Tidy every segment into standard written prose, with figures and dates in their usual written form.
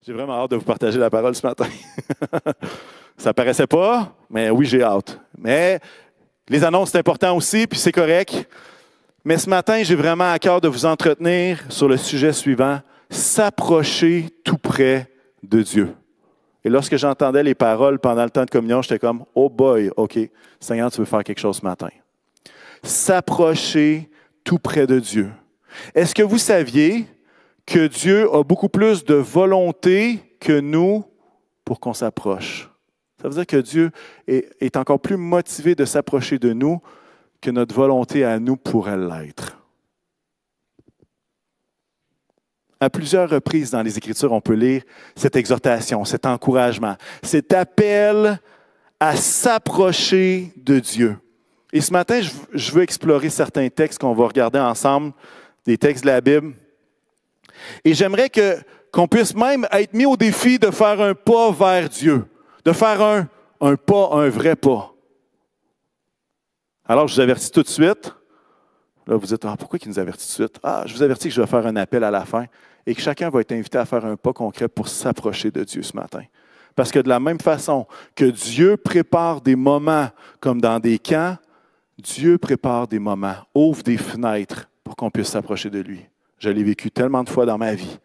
J'ai vraiment hâte de vous partager la parole ce matin. Ça ne paraissait pas, mais oui, j'ai hâte. Mais les annonces, c'est important aussi, puis c'est correct. Mais ce matin, j'ai vraiment à cœur de vous entretenir sur le sujet suivant, s'approcher tout près de Dieu. Et lorsque j'entendais les paroles pendant le temps de communion, j'étais comme, oh boy, OK, Seigneur, tu veux faire quelque chose ce matin. S'approcher tout près de Dieu. Est-ce que vous saviez que Dieu a beaucoup plus de volonté que nous pour qu'on s'approche? Ça veut dire que Dieu est encore plus motivé de s'approcher de nous que notre volonté à nous pourrait l'être. À plusieurs reprises dans les Écritures, on peut lire cette exhortation, cet encouragement, cet appel à s'approcher de Dieu. Et ce matin, je veux explorer certains textes qu'on va regarder ensemble, des textes de la Bible. Et j'aimerais qu'on puisse même être mis au défi de faire un pas vers Dieu, de faire un pas, un vrai pas. Alors, je vous avertis tout de suite. Là, vous dites, pourquoi il nous avertit tout de suite? Je vous avertis que je vais faire un appel à la fin et que chacun va être invité à faire un pas concret pour s'approcher de Dieu ce matin. Parce que de la même façon que Dieu prépare des moments comme dans des camps, Dieu prépare des moments, ouvre des fenêtres pour qu'on puisse s'approcher de lui. Je l'ai vécu tellement de fois dans ma vie.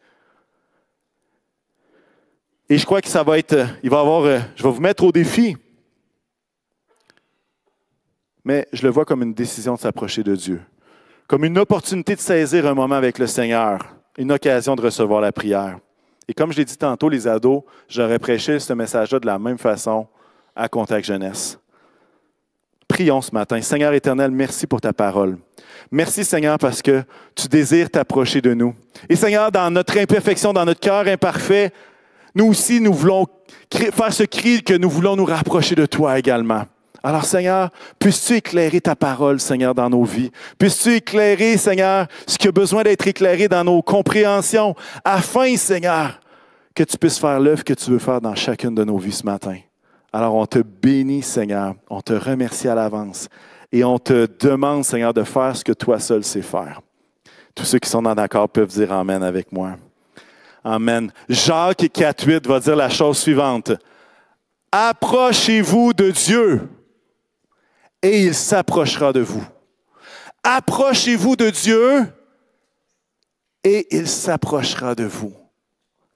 Et je crois que ça va être, je vais vous mettre au défi. Mais je le vois comme une décision de s'approcher de Dieu. Comme une opportunité de saisir un moment avec le Seigneur, une occasion de recevoir la prière. Et comme je l'ai dit tantôt, les ados, j'aurais prêché ce message-là de la même façon à Contact Jeunesse. Prions ce matin. Seigneur éternel, merci pour ta parole. Merci Seigneur parce que tu désires t'approcher de nous. Et Seigneur, dans notre imperfection, dans notre cœur imparfait, nous aussi, nous voulons faire ce cri que nous voulons nous rapprocher de toi également. Alors Seigneur, puisses-tu éclairer ta parole, Seigneur, dans nos vies? Puisses-tu éclairer, Seigneur, ce qui a besoin d'être éclairé dans nos compréhensions, afin, Seigneur, que tu puisses faire l'œuvre que tu veux faire dans chacune de nos vies ce matin. Alors on te bénit, Seigneur, on te remercie à l'avance et on te demande, Seigneur, de faire ce que toi seul sais faire. Tous ceux qui sont en accord peuvent dire Amen avec moi. Amen. Jacques 4,8 va dire la chose suivante. Approchez-vous de Dieu et il s'approchera de vous. Approchez-vous de Dieu et il s'approchera de vous.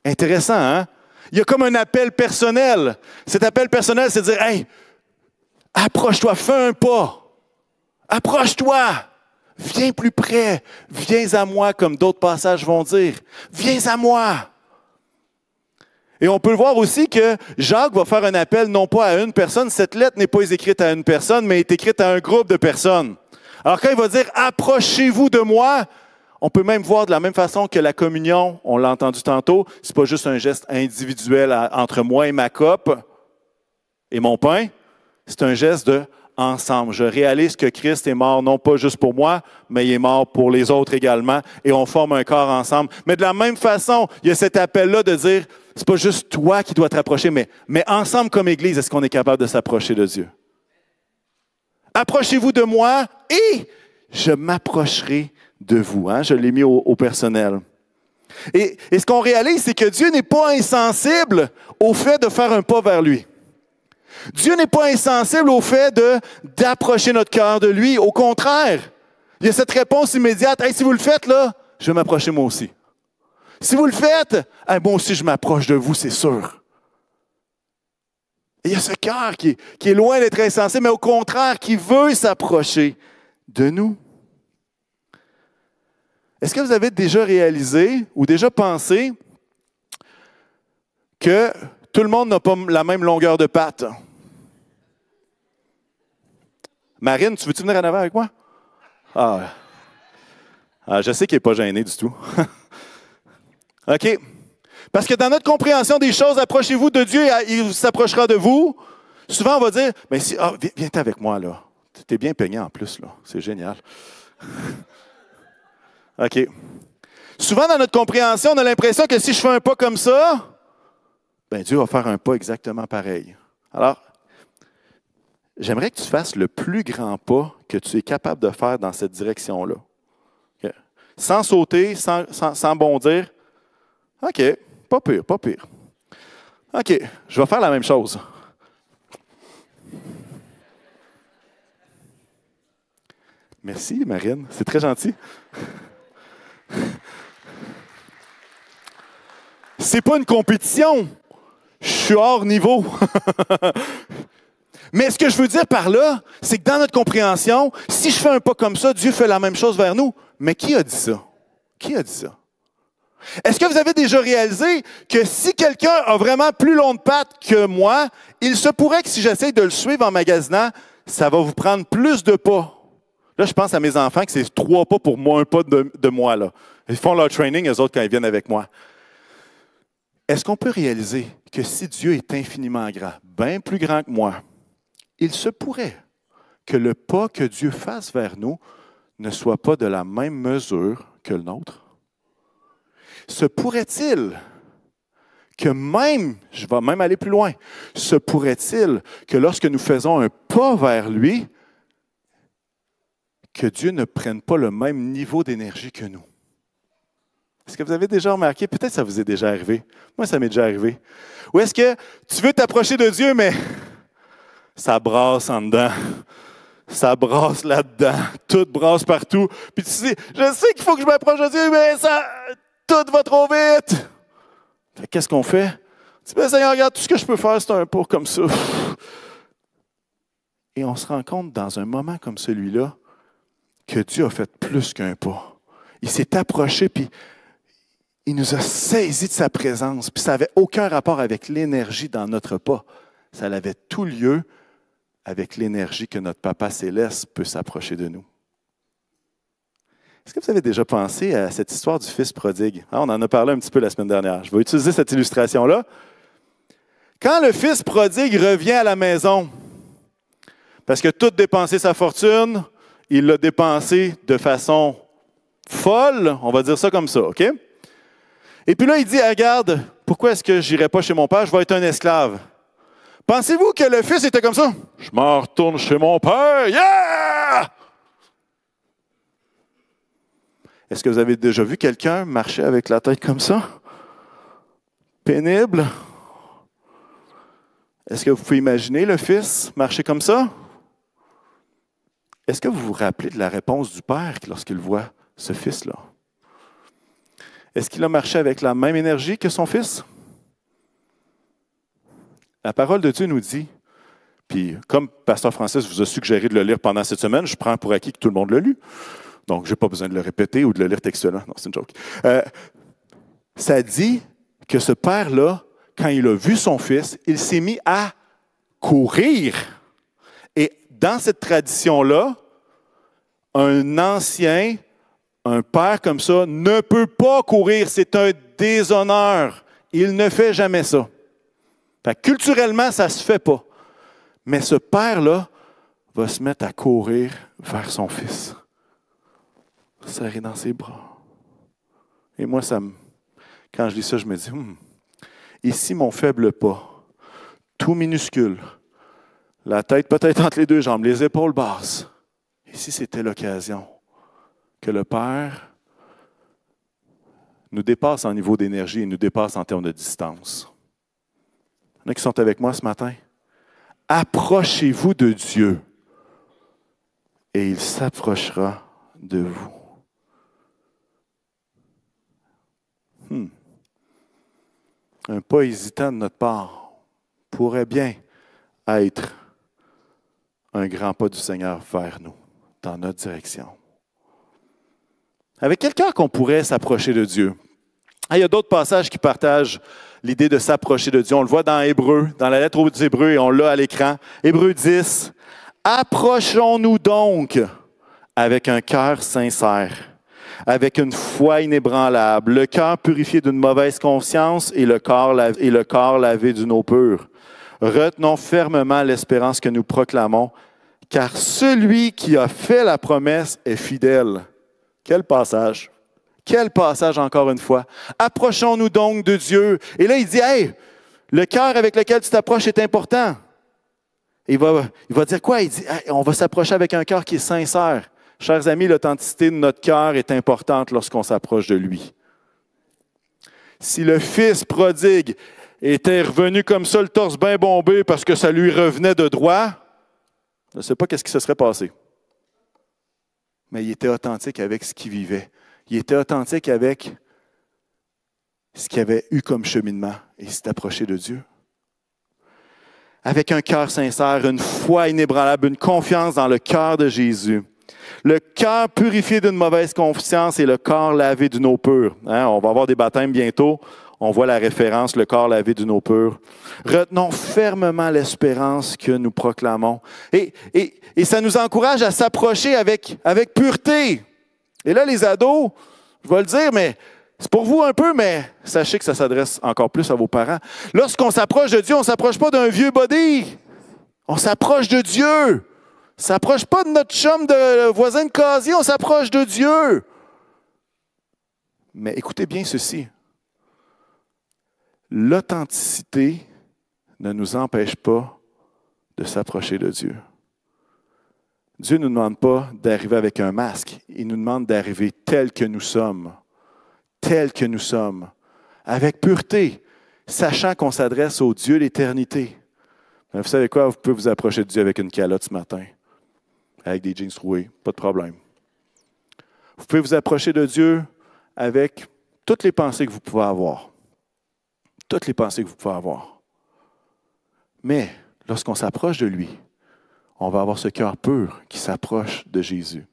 Intéressant, hein? Il y a comme un appel personnel. Cet appel personnel, c'est de dire, hey, approche-toi, fais un pas. Approche-toi. Viens plus près. Viens à moi, comme d'autres passages vont dire. Viens à moi. Et on peut le voir aussi que Jacques va faire un appel non pas à une personne. Cette lettre n'est pas écrite à une personne, mais est écrite à un groupe de personnes. Alors quand il va dire « Approchez-vous de moi », on peut même voir de la même façon que la communion, on l'a entendu tantôt, c'est pas juste un geste individuel entre moi et ma coupe et mon pain, c'est un geste de ensemble. Je réalise que Christ est mort non pas juste pour moi, mais il est mort pour les autres également et on forme un corps ensemble. Mais de la même façon, il y a cet appel-là de dire, c'est pas juste toi qui dois te rapprocher, mais ensemble comme Église, est-ce qu'on est capable de s'approcher de Dieu? Approchez-vous de moi et je m'approcherai de vous. Hein? Je l'ai mis au personnel. Et ce qu'on réalise, c'est que Dieu n'est pas insensible au fait de faire un pas vers lui. Dieu n'est pas insensible au fait d'approcher notre cœur de lui. Au contraire, il y a cette réponse immédiate. Hey, si vous le faites, là, je vais m'approcher moi aussi. Si vous le faites, hey, moi aussi, je m'approche de vous, c'est sûr. Et il y a ce cœur qui est loin d'être insensible, mais au contraire, qui veut s'approcher de nous. Est-ce que vous avez déjà réalisé ou déjà pensé que tout le monde n'a pas la même longueur de patte? Marine, tu veux-tu venir en avant avec moi? Je sais qu'il n'est pas gêné du tout. OK. Parce que dans notre compréhension des choses, approchez-vous de Dieu et il s'approchera de vous. Souvent, on va dire, mais si, viens avec moi, là. Tu es bien peigné en plus, là. C'est génial. OK. Souvent, dans notre compréhension, on a l'impression que si je fais un pas comme ça, Dieu va faire un pas exactement pareil. Alors, j'aimerais que tu fasses le plus grand pas que tu es capable de faire dans cette direction-là. Okay. Sans sauter, sans bondir. OK, pas pire, pas pire. OK, je vais faire la même chose. Merci, Marine. C'est très gentil. C'est pas une compétition. Je suis hors niveau. Mais ce que je veux dire par là, c'est que dans notre compréhension, si je fais un pas comme ça, Dieu fait la même chose vers nous. Mais qui a dit ça? Qui a dit ça? Est-ce que vous avez déjà réalisé que si quelqu'un a vraiment plus long de pattes que moi, il se pourrait que si j'essaie de le suivre en magasinant, ça va vous prendre plus de pas? Là, je pense à mes enfants que c'est 3 pas pour moi, un pas de moi. Là. Ils font leur training, eux autres, quand ils viennent avec moi. Est-ce qu'on peut réaliser que si Dieu est infiniment grand, bien plus grand que moi, il se pourrait que le pas que Dieu fasse vers nous ne soit pas de la même mesure que le nôtre? Se pourrait-il que même, je vais même aller plus loin, se pourrait-il que lorsque nous faisons un pas vers lui, que Dieu ne prenne pas le même niveau d'énergie que nous? Est-ce que vous avez déjà remarqué? Peut-être que ça vous est déjà arrivé. Moi, ça m'est déjà arrivé. Ou est-ce que tu veux t'approcher de Dieu, mais ça brasse en dedans. Ça brasse là-dedans. Tout brasse partout. Puis tu sais, je sais qu'il faut que je m'approche de Dieu, mais ça, tout va trop vite. Qu'est-ce qu'on fait? Tu dis, ben, Seigneur, regarde, tout ce que je peux faire, c'est un pas comme ça. Et on se rend compte dans un moment comme celui-là que Dieu a fait plus qu'un pas. Il s'est approché, puis il nous a saisis de sa présence. Puis ça n'avait aucun rapport avec l'énergie dans notre pas. Ça avait tout lieu avec l'énergie que notre Papa céleste peut s'approcher de nous. Est-ce que vous avez déjà pensé à cette histoire du Fils prodigue? On en a parlé un petit peu la semaine dernière. Je vais utiliser cette illustration-là. Quand le Fils prodigue revient à la maison, parce que tout dépensé sa fortune, il l'a dépensé de façon folle, on va dire ça comme ça, OK? Et puis là, il dit, regarde, pourquoi est-ce que je n'irai pas chez mon père? Je vais être un esclave. Pensez-vous que le fils était comme ça? Je m'en retourne chez mon père. Yeah! Est-ce que vous avez déjà vu quelqu'un marcher avec la tête comme ça? Pénible. Est-ce que vous pouvez imaginer le fils marcher comme ça? Est-ce que vous vous rappelez de la réponse du père lorsqu'il voit ce fils-là? Est-ce qu'il a marché avec la même énergie que son fils? La parole de Dieu nous dit, puis comme Pasteur Francis vous a suggéré de le lire pendant cette semaine, je prends pour acquis que tout le monde l'a lu. Donc, je n'ai pas besoin de le répéter ou de le lire textuellement. Non, c'est une joke. Ça dit que ce père-là, quand il a vu son fils, il s'est mis à courir. Et dans cette tradition-là, un ancien, un père comme ça, ne peut pas courir. C'est un déshonneur. Il ne fait jamais ça. Fait que culturellement, ça ne se fait pas. Mais ce père-là va se mettre à courir vers son fils, serré dans ses bras. Et moi, quand je lis ça, je me dis, ici, mon faible pas, tout minuscule, la tête peut-être entre les deux jambes, les épaules basses. Ici, c'était l'occasion que le Père nous dépasse en niveau d'énergie et nous dépasse en termes de distance. Il y en a qui sont avec moi ce matin. Approchez-vous de Dieu et il s'approchera de vous. Un pas hésitant de notre part pourrait bien être un grand pas du Seigneur vers nous, dans notre direction. Avec quel cœur qu'on pourrait s'approcher de Dieu? Il y a d'autres passages qui partagent l'idée de s'approcher de Dieu. On le voit dans Hébreux, dans la lettre aux Hébreux, et on l'a à l'écran. Hébreux 10. Approchons-nous donc avec un cœur sincère, avec une foi inébranlable, le cœur purifié d'une mauvaise conscience et le corps lavé d'une eau pure. Retenons fermement l'espérance que nous proclamons, car celui qui a fait la promesse est fidèle. Quel passage! Quel passage encore une fois. Approchons-nous donc de Dieu. Et là, il dit, hey, le cœur avec lequel tu t'approches est important. Et il va dire quoi? Il dit, hey, on va s'approcher avec un cœur qui est sincère. Chers amis, l'authenticité de notre cœur est importante lorsqu'on s'approche de lui. Si le Fils prodigue était revenu comme ça, le torse bien bombé parce que ça lui revenait de droit, je ne sais pas qu'est-ce qui se serait passé. Mais il était authentique avec ce qu'il vivait. Il était authentique avec ce qu'il avait eu comme cheminement et il s'est approché de Dieu. Avec un cœur sincère, une foi inébranlable, une confiance dans le cœur de Jésus. Le cœur purifié d'une mauvaise conscience et le corps lavé d'une eau pure. Hein, on va avoir des baptêmes bientôt. On voit la référence, le corps lavé d'une eau pure. Retenons fermement l'espérance que nous proclamons. Et ça nous encourage à s'approcher avec pureté. Et là, les ados, je vais le dire, mais c'est pour vous un peu, mais sachez que ça s'adresse encore plus à vos parents. Lorsqu'on s'approche de Dieu, on ne s'approche pas d'un vieux body. On s'approche de Dieu. On ne s'approche pas de notre chum de voisin de casier, on s'approche de Dieu. Mais écoutez bien ceci. L'authenticité ne nous empêche pas de s'approcher de Dieu. Dieu ne nous demande pas d'arriver avec un masque. Il nous demande d'arriver tel que nous sommes. Tel que nous sommes. Avec pureté, sachant qu'on s'adresse au Dieu l'éternité. Mais vous savez quoi? Vous pouvez vous approcher de Dieu avec une calotte ce matin. Avec des jeans troués, pas de problème. Vous pouvez vous approcher de Dieu avec toutes les pensées que vous pouvez avoir. Toutes les pensées que vous pouvez avoir. Mais lorsqu'on s'approche de lui, on va avoir ce cœur pur qui s'approche de Jésus.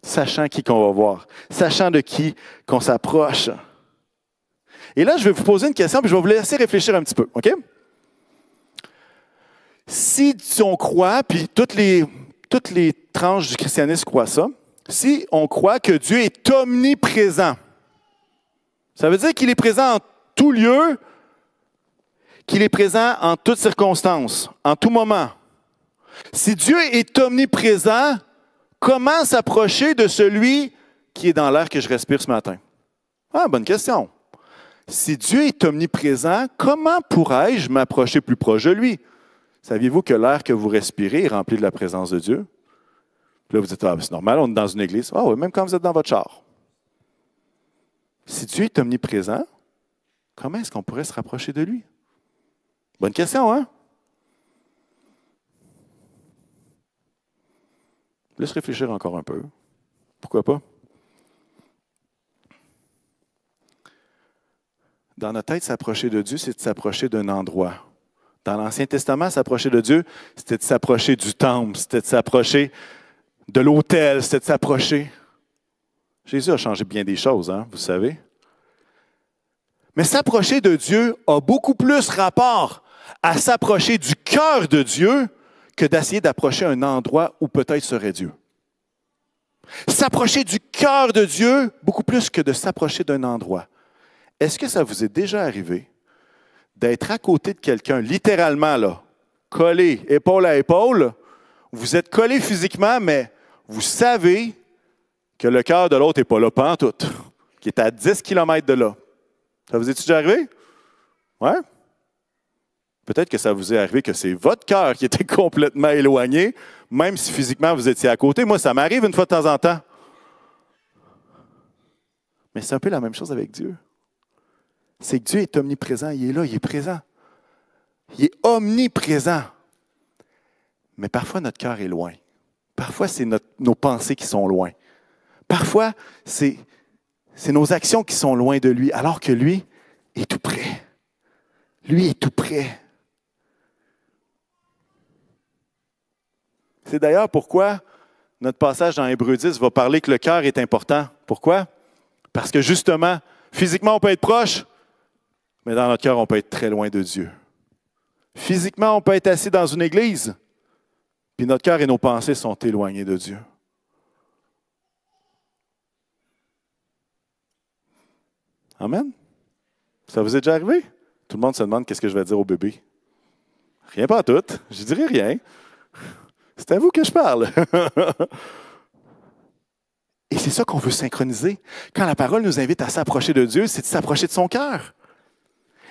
Sachant qui qu'on va voir, sachant de qui qu'on s'approche. Et là, je vais vous poser une question, puis je vais vous laisser réfléchir un petit peu, OK? Si on croit, puis toutes les tranches du christianisme croient ça, si on croit que Dieu est omniprésent, ça veut dire qu'il est présent en tout lieu, qu'il est présent en toutes circonstances, en tout moment. Si Dieu est omniprésent, comment s'approcher de celui qui est dans l'air que je respire ce matin? Ah, bonne question. Si Dieu est omniprésent, comment pourrais-je m'approcher plus proche de lui? Saviez-vous que l'air que vous respirez est rempli de la présence de Dieu? Puis là, vous dites, ah, c'est normal, on est dans une église. Ah oui, même quand vous êtes dans votre char. Si Dieu est omniprésent, comment est-ce qu'on pourrait se rapprocher de lui? Bonne question, hein? Laisse réfléchir encore un peu. Pourquoi pas? Dans notre tête, s'approcher de Dieu, c'est de s'approcher d'un endroit. Dans l'Ancien Testament, s'approcher de Dieu, c'était de s'approcher du temple, c'était de s'approcher de l'autel, c'était de s'approcher. Jésus a changé bien des choses, hein, vous savez. Mais s'approcher de Dieu a beaucoup plus rapport à s'approcher du cœur de Dieu que d'essayer d'approcher un endroit où peut-être serait Dieu. S'approcher du cœur de Dieu, beaucoup plus que de s'approcher d'un endroit. Est-ce que ça vous est déjà arrivé d'être à côté de quelqu'un, littéralement, là, collé épaule à épaule? Vous êtes collé physiquement, mais vous savez que le cœur de l'autre n'est pas là pantoute, qui est à 10 km de là. Ça vous est déjà arrivé? Ouais? Peut-être que ça vous est arrivé que c'est votre cœur qui était complètement éloigné, même si physiquement vous étiez à côté. Moi, ça m'arrive une fois de temps en temps. Mais c'est un peu la même chose avec Dieu. C'est que Dieu est omniprésent, il est là, il est présent. Il est omniprésent. Mais parfois, notre cœur est loin. Parfois, c'est nos pensées qui sont loin. Parfois, c'est nos actions qui sont loin de lui, alors que lui est tout près. Lui est tout près. C'est d'ailleurs pourquoi notre passage dans Hébreux 10 va parler que le cœur est important. Pourquoi? Parce que justement, physiquement, on peut être proche, mais dans notre cœur, on peut être très loin de Dieu. Physiquement, on peut être assis dans une église, puis notre cœur et nos pensées sont éloignés de Dieu. Amen? Ça vous est déjà arrivé? Tout le monde se demande qu'est-ce que je vais dire au bébé. Rien pas tout. Je ne dirai rien. C'est à vous que je parle. Et c'est ça qu'on veut synchroniser. Quand la parole nous invite à s'approcher de Dieu, c'est de s'approcher de son cœur.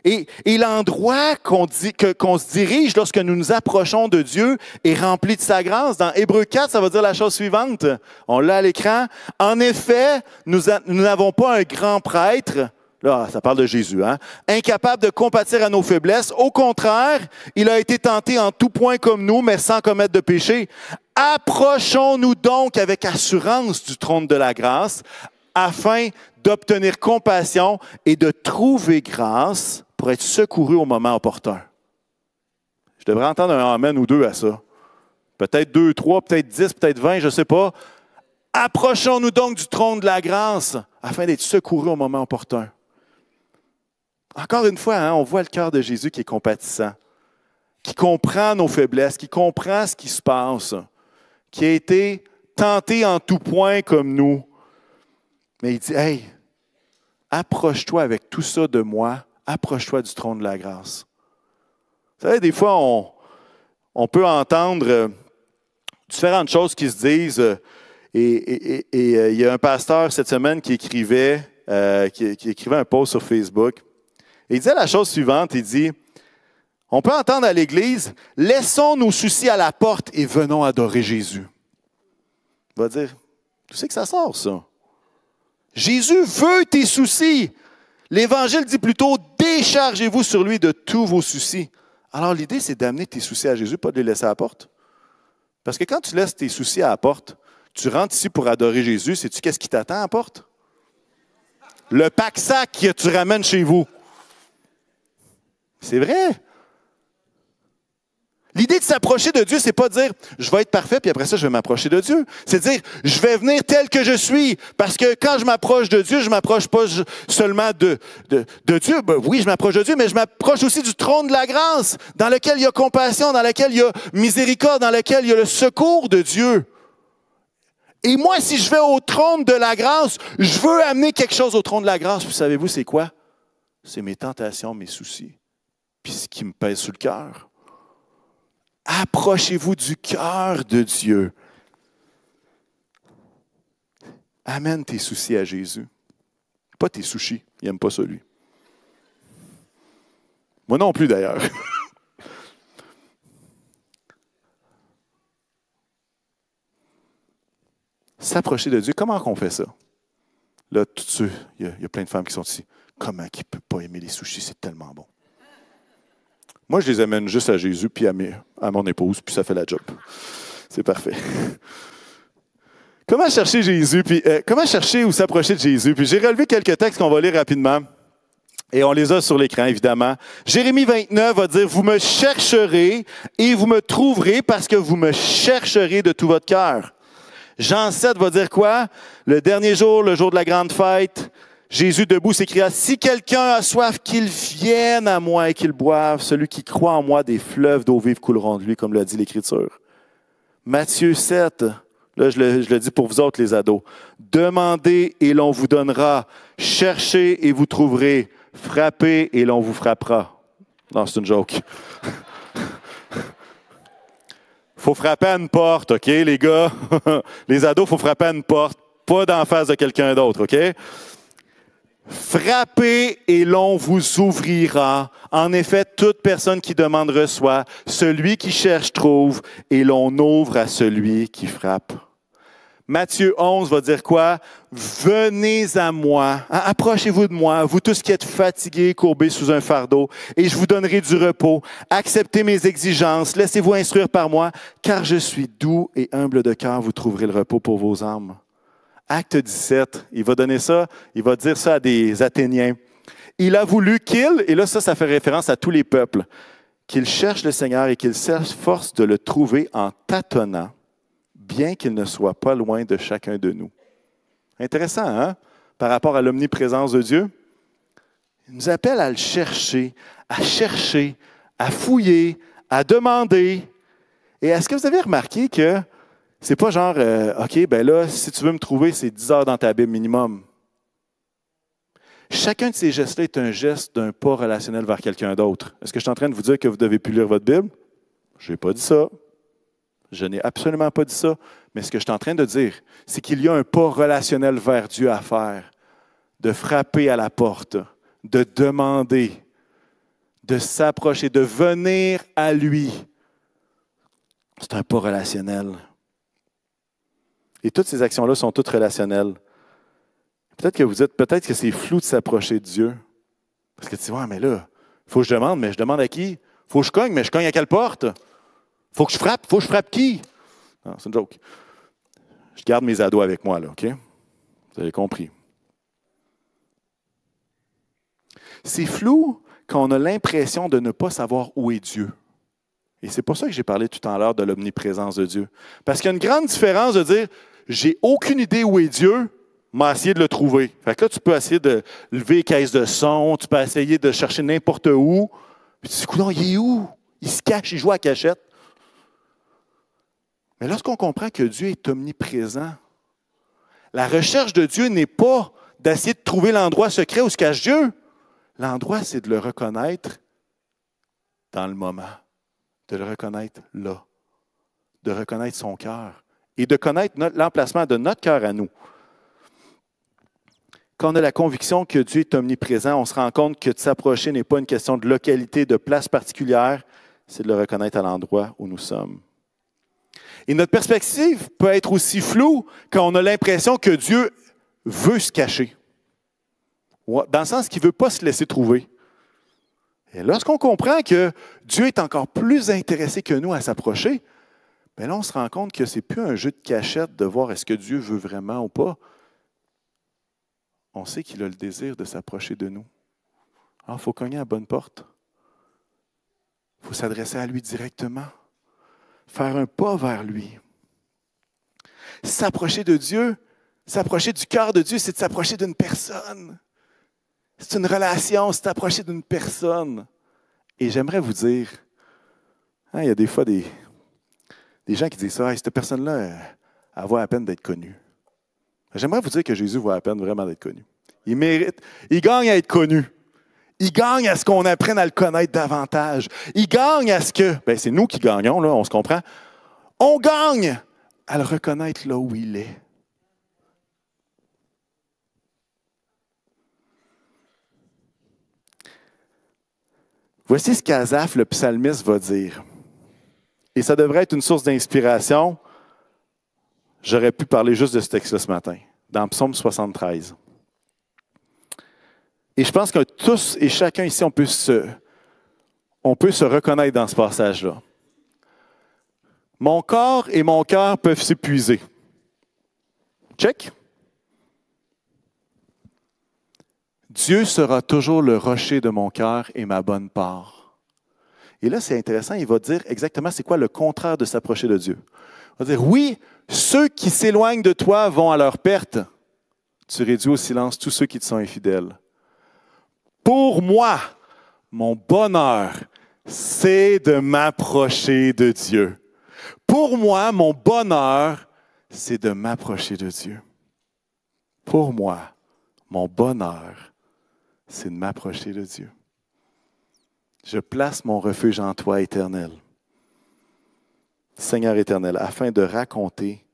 Et l'endroit qu'on se dirige lorsque nous nous approchons de Dieu est rempli de sa grâce. Dans Hébreux 4, ça va dire la chose suivante. On l'a à l'écran. En effet, nous n'avons pas un grand prêtre Là, ça parle de Jésus, hein? Incapable de compatir à nos faiblesses. Au contraire, il a été tenté en tout point comme nous, mais sans commettre de péché. Approchons-nous donc avec assurance du trône de la grâce, afin d'obtenir compassion et de trouver grâce pour être secouru au moment opportun. Je devrais entendre un amen ou deux à ça. Peut-être 2, 3, peut-être 10, peut-être 20, je ne sais pas. Approchons-nous donc du trône de la grâce, afin d'être secourus au moment opportun. Encore une fois, hein, on voit le cœur de Jésus qui est compatissant, qui comprend nos faiblesses, qui comprend ce qui se passe, qui a été tenté en tout point comme nous. Mais il dit, hey, approche-toi avec tout ça de moi, approche-toi du trône de la grâce. Vous savez, des fois, on peut entendre différentes choses qui se disent, et il y a un pasteur cette semaine qui écrivait un post sur Facebook. Et il disait la chose suivante, il dit, on peut entendre à l'Église, laissons nos soucis à la porte et venons adorer Jésus. On va dire, tu sais que ça sort ça. Jésus veut tes soucis. L'Évangile dit plutôt, déchargez-vous sur lui de tous vos soucis. Alors l'idée, c'est d'amener tes soucis à Jésus, pas de les laisser à la porte. Parce que quand tu laisses tes soucis à la porte, tu rentres ici pour adorer Jésus, sais-tu qu'est-ce qui t'attend à la porte? Le pack-sac que tu ramènes chez vous. C'est vrai. L'idée de s'approcher de Dieu, c'est pas de dire « je vais être parfait, puis après ça, je vais m'approcher de Dieu ». C'est de dire « je vais venir tel que je suis ». Parce que quand je m'approche de Dieu, je ne m'approche pas seulement de Dieu. Ben, oui, je m'approche de Dieu, mais je m'approche aussi du trône de la grâce, dans lequel il y a compassion, dans lequel il y a miséricorde, dans lequel il y a le secours de Dieu. Et moi, si je vais au trône de la grâce, je veux amener quelque chose au trône de la grâce. Puis savez-vous, c'est quoi? C'est mes tentations, mes soucis, puis ce qui me pèse sur le cœur. Approchez-vous du cœur de Dieu. Amène tes soucis à Jésus. Pas tes sushis. Il n'aime pas ça, lui. Moi non plus, d'ailleurs. S'approcher de Dieu, comment on fait ça? Là, tout ceux, il y a plein de femmes qui sont ici. Comment il ne peut pas aimer les sushis? C'est tellement bon. Moi, je les amène juste à Jésus puis à mon épouse, puis ça fait la job. C'est parfait. Comment chercher Jésus? Puis comment chercher ou s'approcher de Jésus? Puis j'ai relevé quelques textes qu'on va lire rapidement. Et on les a sur l'écran, évidemment. Jérémie 29 va dire, « Vous me chercherez et vous me trouverez parce que vous me chercherez de tout votre cœur. » Jean 7 va dire quoi? Le dernier jour, le jour de la grande fête, Jésus debout s'écria, « Si quelqu'un a soif, qu'il vienne à moi et qu'il boive. Celui qui croit en moi, des fleuves d'eau vive couleront de lui, comme l'a dit l'Écriture. » Matthieu 7, là je le dis pour vous autres les ados. « Demandez et l'on vous donnera. Cherchez et vous trouverez. Frappez et l'on vous frappera. » Non, c'est une joke. Faut frapper à une porte, OK, les gars? Les ados, faut frapper à une porte, pas d'en face de quelqu'un d'autre, OK? Frappez et l'on vous ouvrira. En effet, toute personne qui demande reçoit. Celui qui cherche trouve et l'on ouvre à celui qui frappe. Matthieu 11 va dire quoi? Venez à moi, approchez-vous de moi, vous tous qui êtes fatigués, courbés sous un fardeau, et je vous donnerai du repos. Acceptez mes exigences, laissez-vous instruire par moi, car je suis doux et humble de cœur, vous trouverez le repos pour vos âmes. Acte 17, il va donner ça, il va dire ça à des Athéniens. Il a voulu qu'il, et là ça fait référence à tous les peuples, qu'il cherche le Seigneur et qu'il s'efforce de le trouver en tâtonnant, bien qu'il ne soit pas loin de chacun de nous. Intéressant, hein? Par rapport à l'omniprésence de Dieu. Il nous appelle à le chercher, à fouiller, à demander. Et est-ce que vous avez remarqué que c'est pas genre, OK, ben là, si tu veux me trouver, c'est 10 heures dans ta Bible minimum. Chacun de ces gestes-là est un geste d'un pas relationnel vers quelqu'un d'autre. Est-ce que je suis en train de vous dire que vous devez plus lire votre Bible? Je n'ai pas dit ça. Je n'ai absolument pas dit ça. Mais ce que je suis en train de dire, c'est qu'il y a un pas relationnel vers Dieu à faire. De frapper à la porte, de demander, de s'approcher, de venir à lui. C'est un pas relationnel. Et toutes ces actions-là sont toutes relationnelles. Peut-être que c'est flou de s'approcher de Dieu. Parce que tu dis, ouais, mais là, il faut que je demande, mais je demande à qui? Il faut que je cogne, mais je cogne à quelle porte? Il faut que je frappe qui? Non, c'est une joke. Je garde mes ados avec moi, là, OK? Vous avez compris. C'est flou quand on a l'impression de ne pas savoir où est Dieu. Et c'est pour ça que j'ai parlé tout à l'heure de l'omniprésence de Dieu. Parce qu'il y a une grande différence de dire, j'ai aucune idée où est Dieu, mais essayer de le trouver. Fait que là, tu peux essayer de lever les caisses de son, tu peux essayer de chercher n'importe où. Puis tu dis, coudonc, il est où? Il se cache, il joue à cachette. Mais lorsqu'on comprend que Dieu est omniprésent, la recherche de Dieu n'est pas d'essayer de trouver l'endroit secret où se cache Dieu. L'endroit, c'est de le reconnaître dans le moment, de le reconnaître là, de reconnaître son cœur et de connaître l'emplacement de notre cœur à nous. Quand on a la conviction que Dieu est omniprésent, on se rend compte que de s'approcher n'est pas une question de localité, de place particulière, c'est de le reconnaître à l'endroit où nous sommes. Et notre perspective peut être aussi floue quand on a l'impression que Dieu veut se cacher. Dans le sens qu'il ne veut pas se laisser trouver. Et lorsqu'on comprend que Dieu est encore plus intéressé que nous à s'approcher, bien là, on se rend compte que ce n'est plus un jeu de cachette de voir est-ce que Dieu veut vraiment ou pas. On sait qu'il a le désir de s'approcher de nous. Alors, il faut cogner à la bonne porte. Il faut s'adresser à lui directement. Faire un pas vers lui. S'approcher de Dieu, s'approcher du cœur de Dieu, c'est de s'approcher d'une personne. C'est une relation, c'est s'approcher d'une personne. Et j'aimerais vous dire, il y a des fois des gens qui disent ça, cette personne-là, elle vaut la peine d'être connue. J'aimerais vous dire que Jésus vaut la peine vraiment d'être connu. Il mérite, il gagne à être connu. Il gagne à ce qu'on apprenne à le connaître davantage. Il gagne à ce que, c'est nous qui gagnons, là, on se comprend. On gagne à le reconnaître là où il est. Voici ce qu'Asaph, le psalmiste, va dire. Et ça devrait être une source d'inspiration. J'aurais pu parler juste de ce texte-là ce matin, dans Psaume 73. Et je pense que tous et chacun ici, on peut se reconnaître dans ce passage-là. Mon corps et mon cœur peuvent s'épuiser. Check. Dieu sera toujours le rocher de mon cœur et ma bonne part. Et là, c'est intéressant, il va dire exactement c'est quoi le contraire de s'approcher de Dieu. Il va dire, oui, ceux qui s'éloignent de toi vont à leur perte. Tu réduis au silence tous ceux qui te sont infidèles. Pour moi, mon bonheur, c'est de m'approcher de Dieu. Pour moi, mon bonheur, c'est de m'approcher de Dieu. Pour moi, mon bonheur, c'est de m'approcher de Dieu. Je place mon refuge en toi, Éternel. Seigneur éternel, afin de raconter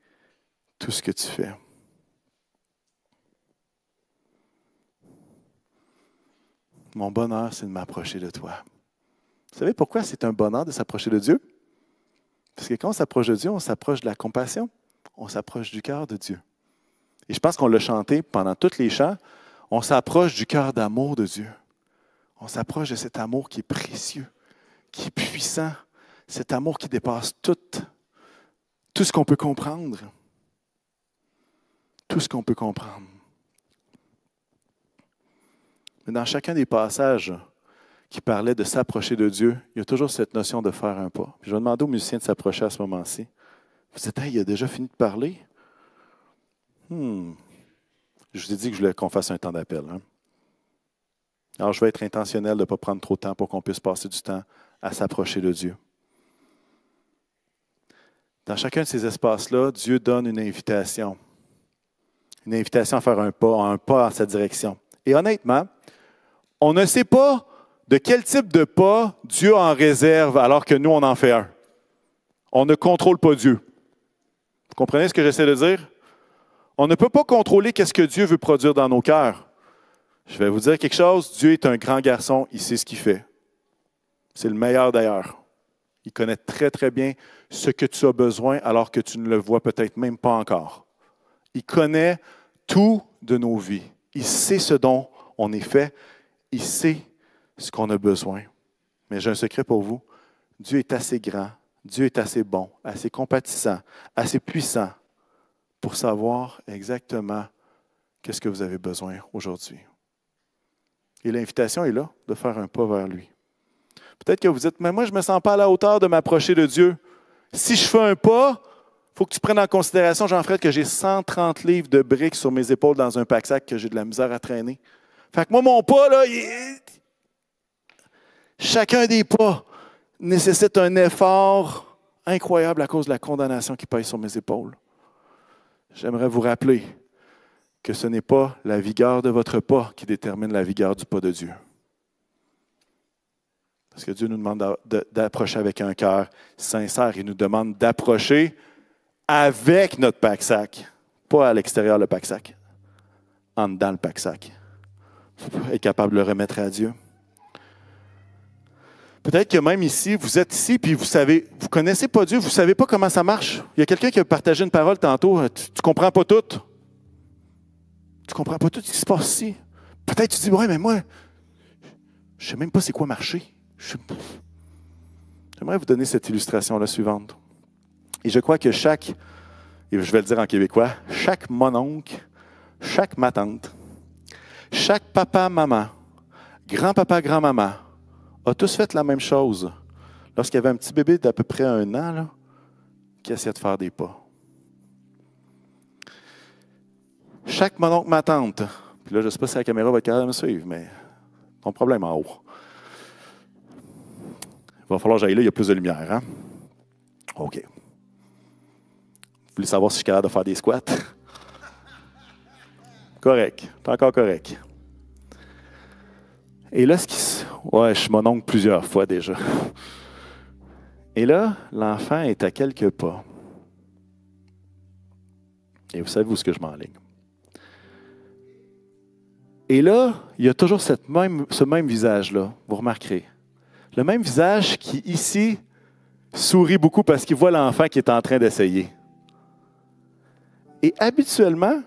tout ce que tu fais. Mon bonheur, c'est de m'approcher de toi. Vous savez pourquoi c'est un bonheur de s'approcher de Dieu? Parce que quand on s'approche de Dieu, on s'approche de la compassion, on s'approche du cœur de Dieu. Et je pense qu'on l'a chanté pendant tous les chants, on s'approche du cœur d'amour de Dieu. On s'approche de cet amour qui est précieux, qui est puissant, cet amour qui dépasse tout ce qu'on peut comprendre. Tout ce qu'on peut comprendre. Mais dans chacun des passages qui parlaient de s'approcher de Dieu, il y a toujours cette notion de faire un pas. Puis je vais demander aux musiciens de s'approcher à ce moment-ci. Vous dites, il a déjà fini de parler? Je vous ai dit que je voulais qu'on fasse un temps d'appel. Alors, je vais être intentionnel de ne pas prendre trop de temps pour qu'on puisse passer du temps à s'approcher de Dieu. Dans chacun de ces espaces-là, Dieu donne une invitation. Une invitation à faire un pas en sa direction. Et honnêtement, on ne sait pas de quel type de pas Dieu en réserve alors que nous, on en fait un. On ne contrôle pas Dieu. Vous comprenez ce que j'essaie de dire? On ne peut pas contrôler qu'est-ce que Dieu veut produire dans nos cœurs. Je vais vous dire quelque chose, Dieu est un grand garçon, il sait ce qu'il fait. C'est le meilleur d'ailleurs. Il connaît très, très bien ce que tu as besoin alors que tu ne le vois peut-être même pas encore. Il connaît tout de nos vies. Il sait ce dont on est fait. Il sait ce qu'on a besoin. Mais j'ai un secret pour vous. Dieu est assez grand, Dieu est assez bon, assez compatissant, assez puissant pour savoir exactement qu'est-ce que vous avez besoin aujourd'hui. Et l'invitation est là, de faire un pas vers lui. Peut-être que vous dites, mais moi, je ne me sens pas à la hauteur de m'approcher de Dieu. Si je fais un pas, il faut que tu prennes en considération, Jean-Fred, que j'ai 130 livres de briques sur mes épaules dans un pack-sac que j'ai de la misère à traîner. Fait que moi, mon pas, là, chacun des pas nécessite un effort incroyable à cause de la condamnation qui pèse sur mes épaules. J'aimerais vous rappeler que ce n'est pas la vigueur de votre pas qui détermine la vigueur du pas de Dieu. Parce que Dieu nous demande d'approcher avec un cœur sincère. Il nous demande d'approcher avec notre pack-sac, pas à l'extérieur le pack-sac, en dedans le pack-sac. Il faut être capable de le remettre à Dieu. Peut-être que même ici, vous êtes ici, puis vous ne connaissez pas Dieu, vous ne savez pas comment ça marche. Il y a quelqu'un qui a partagé une parole tantôt, tu ne comprends pas tout. Tu ne comprends pas tout ce qui se passe ici. Peut-être tu dis, ouais, mais moi, je ne sais même pas c'est quoi marcher. J'aimerais vous donner cette illustration-là suivante. Et je crois que et je vais le dire en québécois, chaque mononcle, chaque ma tante, chaque papa, maman, grand-papa, grand-maman, a tous fait la même chose lorsqu'il y avait un petit bébé d'à peu près 1 an là, qui essayait de faire des pas. Chaque mononcle, ma tante, puis là, je ne sais pas si la caméra va être capable de me suivre, mais ton problème en haut. Il va falloir que j'aille là, il y a plus de lumière. Hein? OK. Vous voulez savoir si je suis capable de faire des squats? Correct. C'est encore correct. Et là, ouais, je suis mon oncle plusieurs fois déjà. Et là, l'enfant est à quelques pas. Et vous savez où est-ce que je m'enligne. Et là, il y a toujours ce même visage-là, vous remarquerez. Le même visage qui, ici, sourit beaucoup parce qu'il voit l'enfant qui est en train d'essayer. Et habituellement,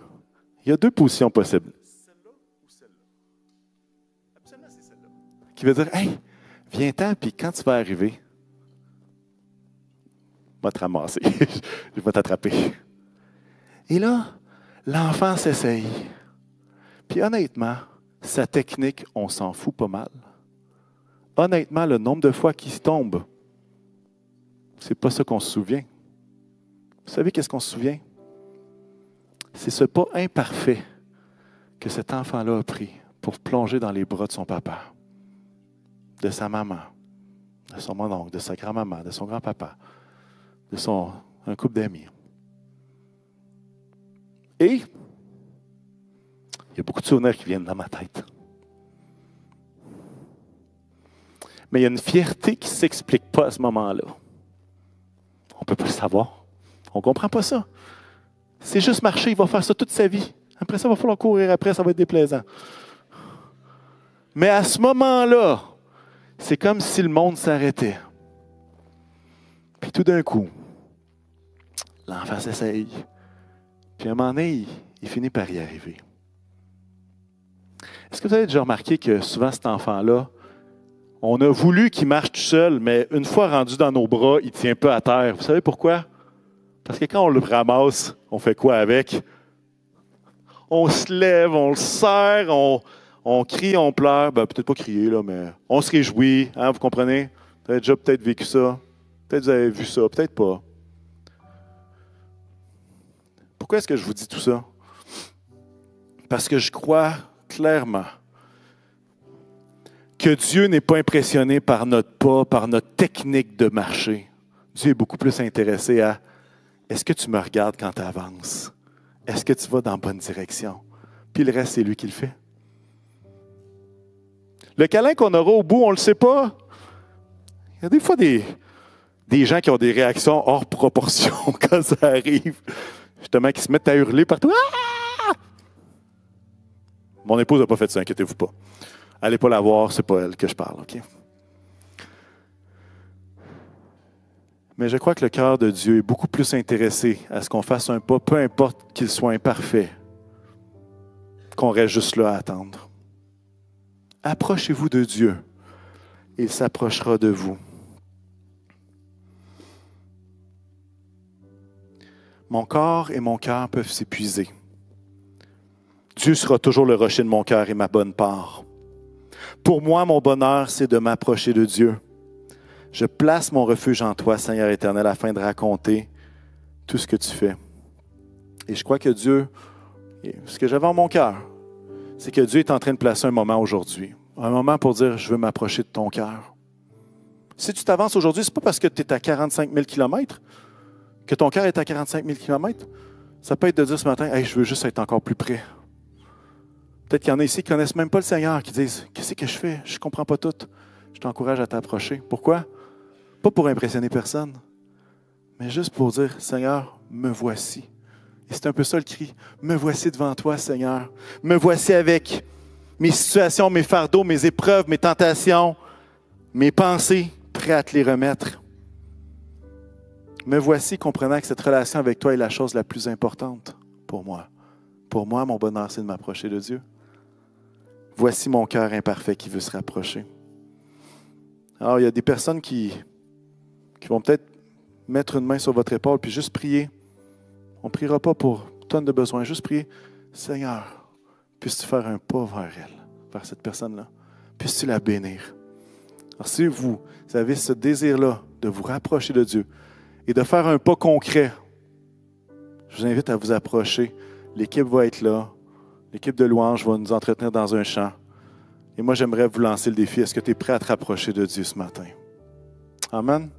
il y a 2 positions possibles. Celle-là ou celle-là. Habituellement, c'est celle-là. Qui veut dire, hey, viens-t'en, puis quand tu vas arriver, je vais te ramasser, je vais t'attraper. Et là, l'enfant s'essaye. Puis honnêtement, sa technique, on s'en fout pas mal. Honnêtement, le nombre de fois qu'il tombe, c'est pas ça qu'on se souvient. Vous savez qu'est-ce qu'on se souvient? C'est ce pas imparfait que cet enfant-là a pris pour plonger dans les bras de son papa, de sa maman, de son mononcle, de sa grand-maman, de son grand-papa, un couple d'amis. Et il y a beaucoup de souvenirs qui viennent dans ma tête. Mais il y a une fierté qui ne s'explique pas à ce moment-là. On ne peut pas le savoir. On ne comprend pas ça. C'est juste marcher, il va faire ça toute sa vie. Après ça, il va falloir courir après, ça va être déplaisant. Mais à ce moment-là, c'est comme si le monde s'arrêtait. Puis tout d'un coup, l'enfant s'essaye. Puis à un moment donné, il finit par y arriver. Est-ce que vous avez déjà remarqué que souvent cet enfant-là, on a voulu qu'il marche tout seul, mais une fois rendu dans nos bras, il ne tient pas à terre. Vous savez pourquoi? Parce que quand on le ramasse, on fait quoi avec? On se lève, on le serre, on crie, on pleure. Ben, peut-être pas crier, là, mais on se réjouit. Hein, vous comprenez? Vous avez déjà peut-être vécu ça. Peut-être que vous avez vu ça, peut-être pas. Pourquoi est-ce que je vous dis tout ça? Parce que je crois clairement que Dieu n'est pas impressionné par notre pas, par notre technique de marcher. Dieu est beaucoup plus intéressé à est-ce que tu me regardes quand tu avances? Est-ce que tu vas dans la bonne direction? Puis le reste, c'est lui qui le fait. Le câlin qu'on aura au bout, on ne le sait pas. Il y a des fois des gens qui ont des réactions hors proportion quand ça arrive. Justement, qui se mettent à hurler partout. Ah! Mon épouse n'a pas fait ça, inquiétez-vous pas. Allez pas la voir, c'est pas elle que je parle, OK? Mais je crois que le cœur de Dieu est beaucoup plus intéressé à ce qu'on fasse un pas, peu importe qu'il soit imparfait, qu'on reste juste là à attendre. Approchez-vous de Dieu. Il s'approchera de vous. Mon corps et mon cœur peuvent s'épuiser. Dieu sera toujours le rocher de mon cœur et ma bonne part. Pour moi, mon bonheur, c'est de m'approcher de Dieu. Je place mon refuge en toi, Seigneur éternel, afin de raconter tout ce que tu fais. Et je crois que Dieu, ce que j'avais en mon cœur, c'est que Dieu est en train de placer un moment aujourd'hui. Un moment pour dire, je veux m'approcher de ton cœur. Si tu t'avances aujourd'hui, ce n'est pas parce que tu es à 45 000 km que ton cœur est à 45 000 km. Ça peut être de dire ce matin, hey, je veux juste être encore plus près. Peut-être qu'il y en a ici qui ne connaissent même pas le Seigneur, qui disent, qu'est-ce que je fais? Je ne comprends pas tout. Je t'encourage à t'approcher. Pourquoi? Pas pour impressionner personne, mais juste pour dire, Seigneur, me voici. Et c'est un peu ça le cri. Me voici devant toi, Seigneur. Me voici avec mes situations, mes fardeaux, mes épreuves, mes tentations, mes pensées, prêt à te les remettre. Me voici comprenant que cette relation avec toi est la chose la plus importante pour moi. Pour moi, mon bonheur, c'est de m'approcher de Dieu. Voici mon cœur imparfait qui veut se rapprocher. Alors, il y a des personnes qui vont peut-être mettre une main sur votre épaule puis juste prier. On ne priera pas pour tonnes de besoins, juste prier. Seigneur, puisses-tu faire un pas vers elle, vers cette personne-là? Puisses-tu la bénir? Alors, si vous avez ce désir-là de vous rapprocher de Dieu et de faire un pas concret, je vous invite à vous approcher. L'équipe va être là. L'équipe de louange va nous entretenir dans un chant. Et moi, j'aimerais vous lancer le défi. Est-ce que tu es prêt à te rapprocher de Dieu ce matin? Amen.